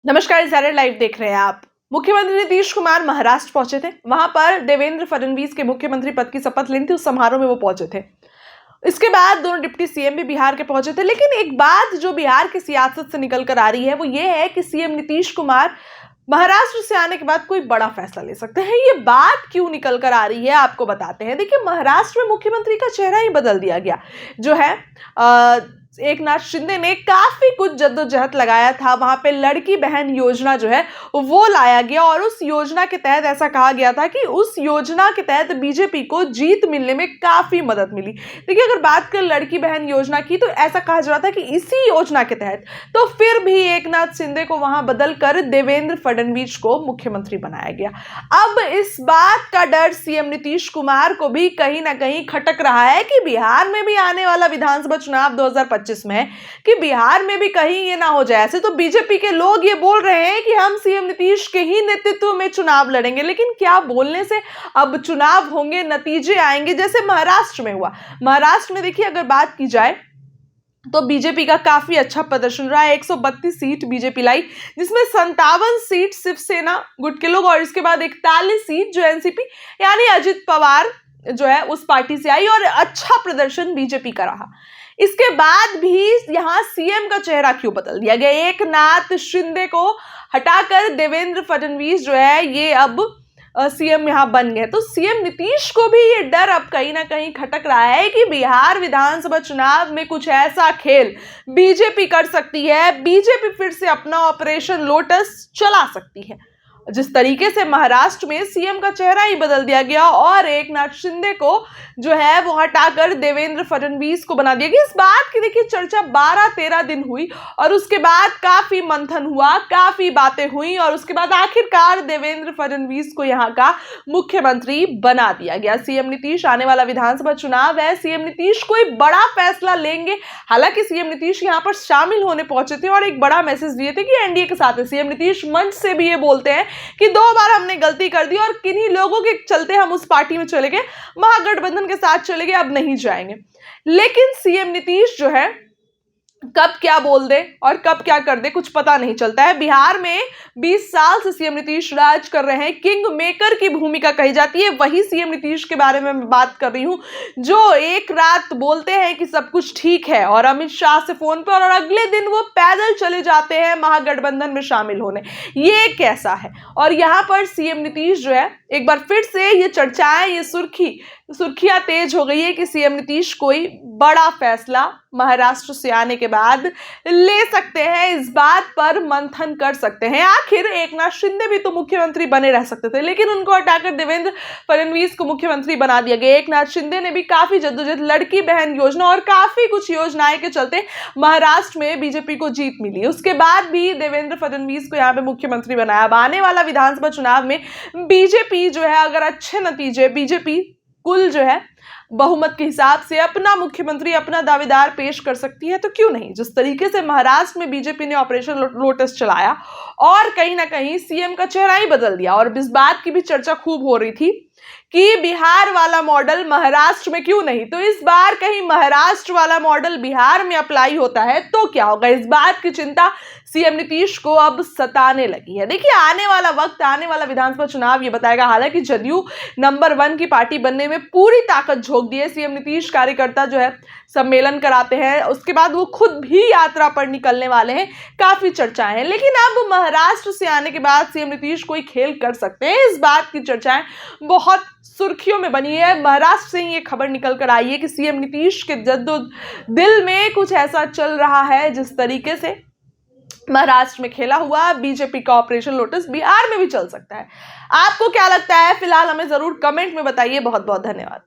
नमस्कार, ज़ारा लाइव देख रहे हैं आप। मुख्यमंत्री नीतीश कुमार महाराष्ट्र पहुंचे थे। वहां पर देवेंद्र फडणवीस के मुख्यमंत्री पद की शपथ लेनी थी, उस समारोह में वो पहुंचे थे। इसके बाद दोनों डिप्टी सीएम भी बिहार के पहुंचे थे। लेकिन एक बात जो बिहार की सियासत से निकल कर आ रही है वो ये है कि सीएम नीतीश कुमार महाराष्ट्र से आने के बाद कोई बड़ा फैसला ले सकते हैं। ये बात क्यों निकल कर आ रही है आपको बताते हैं। देखिए, महाराष्ट्र में मुख्यमंत्री का चेहरा ही बदल दिया गया। जो है एकनाथ शिंदे ने काफी कुछ जद्दोजहद लगाया था। वहां पे लड़की बहन योजना जो है वो लाया गया और उस योजना के तहत ऐसा कहा गया था कि उस योजना के तहत बीजेपी को जीत मिलने में काफी मदद मिली। देखिए, अगर बात कर लड़की बहन योजना की तो ऐसा कहा जा रहा था कि इसी योजना के तहत तो फिर भी एकनाथ शिंदे को वहां बदल कर देवेंद्र फडणवीस को मुख्यमंत्री बनाया गया। अब इस बात का डर सीएम नीतीश कुमार को भी कहीं ना कहीं खटक रहा है कि बिहार में भी आने वाला विधानसभा चुनाव 2025 में है कि बिहार में भी कहीं ये ना हो जाए। ऐसे तो बीजेपी के लोग ये बोल रहे हैं कि हम सीएम नीतीश के ही नेतृत्व में चुनाव लड़ेंगे, लेकिन क्या बोलने से अब चुनाव होंगे, नतीजे आएंगे, जैसे महाराष्ट्र में हुआ। महाराष्ट्र में देखिए, अगर बात की जाए तो बीजेपी का काफी अच्छा प्रदर्शन रहा है। 132 सीट बीजेपी लाई, जिसमें 57 सीट शिवसेना गुट के लोग और इसके बाद 41 सीट जो एनसीपी यानी अजित पवार जो है उस पार्टी से आई और अच्छा प्रदर्शन बीजेपी का रहा। इसके बाद भी यहां सीएम का चेहरा क्यों बदल दिया गया? एकनाथ शिंदे को हटाकर देवेंद्र फडणवीस जो है ये अब सीएम यहां बन गए। तो सीएम नीतीश को भी ये डर अब कहीं ना कहीं खटक रहा है कि बिहार विधानसभा चुनाव में कुछ ऐसा खेल बीजेपी कर सकती है, बीजेपी फिर से अपना ऑपरेशन लोटस चला सकती है। जिस तरीके से महाराष्ट्र में सीएम का चेहरा ही बदल दिया गया और एकनाथ शिंदे को जो है वो हटाकर देवेंद्र फडणवीस को बना दिया गया, इस बात की देखिए चर्चा 12-13 दिन हुई और उसके बाद काफी मंथन हुआ, काफी बातें हुई और उसके बाद आखिरकार देवेंद्र फडणवीस को यहाँ का मुख्यमंत्री बना दिया गया। सीएम नीतीश, आने वाला विधानसभा चुनाव है, सीएम नीतीश कोई बड़ा फैसला लेंगे। हालांकि सीएम नीतीश यहाँ पर शामिल होने पहुंचे थे और एक बड़ा मैसेज दिए थे कि एनडीए के साथ है। सीएम नीतीश मंच से भी ये बोलते हैं कि 2 बार हमने गलती कर दी और किन्हीं लोगों के चलते हम उस पार्टी में चले गए, महागठबंधन के साथ चले गए, अब नहीं जाएंगे। लेकिन सीएम नीतीश जो है कब क्या बोल दे और कब क्या कर दे कुछ पता नहीं चलता है। बिहार में 20 साल से सीएम नीतीश राज कर रहे हैं, किंग मेकर की भूमिका कही जाती है। वही सीएम नीतीश के बारे में मैं बात कर रही हूं जो एक रात बोलते हैं कि सब कुछ ठीक है और अमित शाह से फोन पर और अगले दिन वो पैदल चले जाते हैं महागठबंधन में शामिल होने। ये कैसा है? और यहां पर सीएम नीतीश जो है एक बार फिर से ये चर्चाएं, ये सुर्खियां तेज हो गई है कि सीएम नीतीश कोई बड़ा फैसला महाराष्ट्र से आने के बाद ले सकते हैं, इस बात पर मंथन कर सकते हैं। आखिर एकनाथ शिंदे भी तो मुख्यमंत्री बने रह सकते थे, लेकिन उनको हटाकर देवेंद्र फडणवीस को मुख्यमंत्री बना दिया गया। एकनाथ शिंदे ने भी काफी जद्दोजहद, लड़की बहन योजना और काफी कुछ योजनाएं के चलते महाराष्ट्र में बीजेपी को जीत मिली। उसके बाद भी देवेंद्र फडणवीस को यहाँ पे मुख्यमंत्री बनाया। अब आने वाला विधानसभा चुनाव में बीजेपी जो है अगर अच्छे नतीजे, बीजेपी कुल जो है बहुमत के हिसाब से अपना मुख्यमंत्री, अपना दावेदार पेश कर सकती है, तो क्यों नहीं। जिस तरीके से महाराष्ट्र में बीजेपी ने ऑपरेशन लोटस चलाया और कहीं ना कहीं सीएम का चेहरा ही बदल दिया और इस बात की भी चर्चा खूब हो रही थी कि बिहार वाला मॉडल महाराष्ट्र में क्यों नहीं। तो इस बार कहीं महाराष्ट्र वाला मॉडल बिहार में अप्लाई होता है तो क्या होगा, इस बात की चिंता सीएम नीतीश को अब सताने लगी है। देखिए, आने वाला वक्त, आने वाला विधानसभा चुनाव ये बताएगा। हालांकि जदयू नंबर 1 की पार्टी बनने में पूरी ताकत झोंक दी है। सीएम नीतीश कार्यकर्ता जो है सम्मेलन कराते हैं, उसके बाद वो खुद भी यात्रा पर निकलने वाले हैं, काफी चर्चाएं हैं। लेकिन अब महाराष्ट्र से आने के बाद सीएम नीतीश कोई खेल कर सकते हैं, इस बात की चर्चाएं बहुत सुर्खियों में बनी है। महाराष्ट्र से ही ये खबर निकल कर आई है कि सीएम नीतीश के दिल में कुछ ऐसा चल रहा है। जिस तरीके से महाराष्ट्र में खेला हुआ बीजेपी का ऑपरेशन लोटस बिहार में भी चल सकता है। आपको क्या लगता है? फिलहाल हमें जरूर कमेंट में बताइए। बहुत बहुत धन्यवाद।